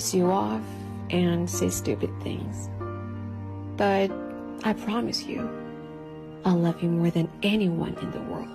piss you off and say stupid things. But I promise you, I'll love you more than anyone in the world.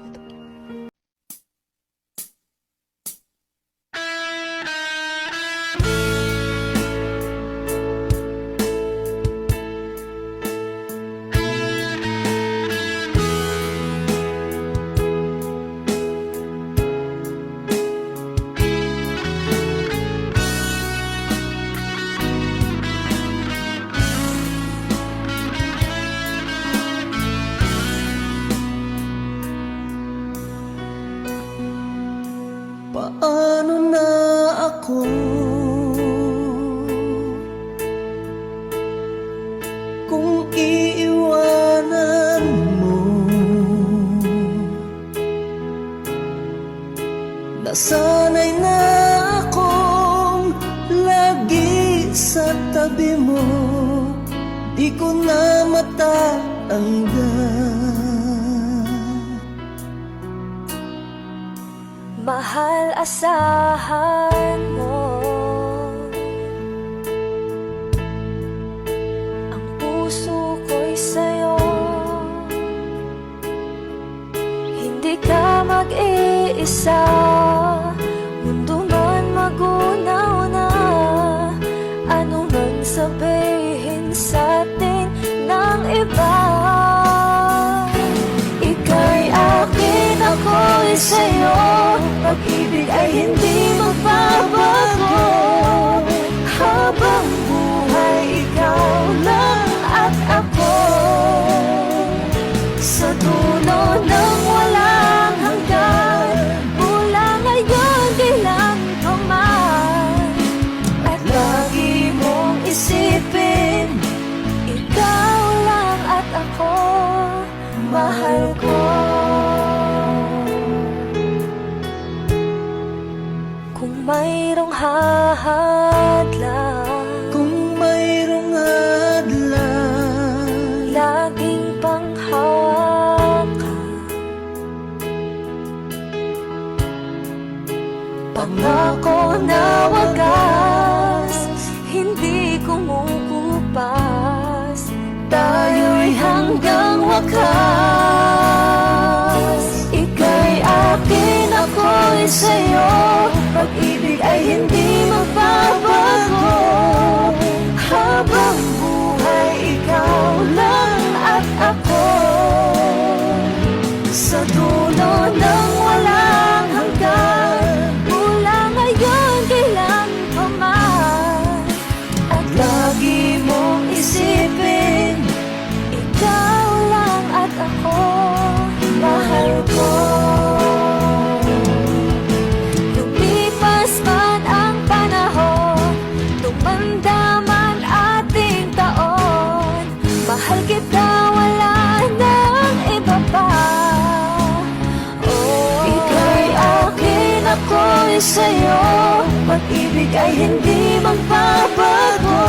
Paano na ako kung iiwanan mo? Nasanay na akong lagi sa tabi mo, di ko na matanggal. Mahal, asahan mo ang puso ko'y sa'yo. Hindi ka mag-iisa, mundo man magunaw na. Ano man sabihin sa'tin ng iba, ika'y akin, ako'y sa'yo. Pag-ibig ay hindi magbabago, habang buhay ikaw lang at ako. Sa dulo ng walang hanggan, mula ngayon kailan pa man. At lagi mong isipin, ikaw lang at ako, mahal ko. Kung mayroong hadlang, Kung mayroong hadlang, laging panghawakan. Pangako na wagas, hindi kumukupas. Tayo'y hanggang wakas. Ika'y akin, ako'y sa'yo. Pag-ibig ay hindi magbabago, habang buhay ikaw lang at ako. Sa dulo ng walang hanggan, mula ngayon kailan pa man. At lagi mong isipin, ikaw lang at ako, mahal ko. Mahal kita, wala nang iba pa. Oh, ika'y akin, ako'y sa'yo. Pag-ibig ay hindi magbabago,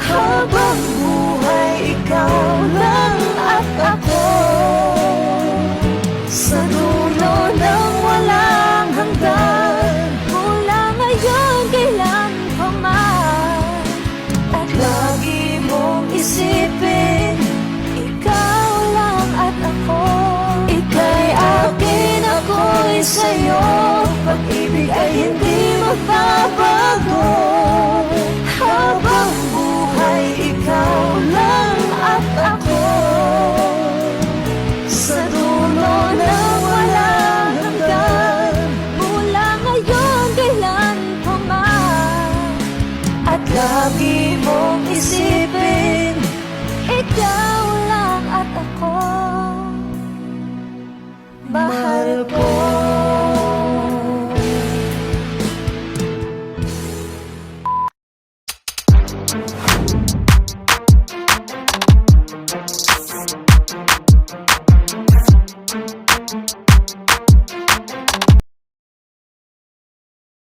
habang buhay ikaw lang at ako. Sa dulo ng walang hanggan, mula ngayon kailan pa man. At lagi mong isipin, ikaw lang at ako. Ika'y akin, ako'y sa'yo. Pag-ibig ay hindi magbabago, habang buhay ikaw lang at ako. Sa dulo ng walang hanggan, mula ngayon kailan pa man. At lagi mong isipin, ikaw lang at ako, mahal ko.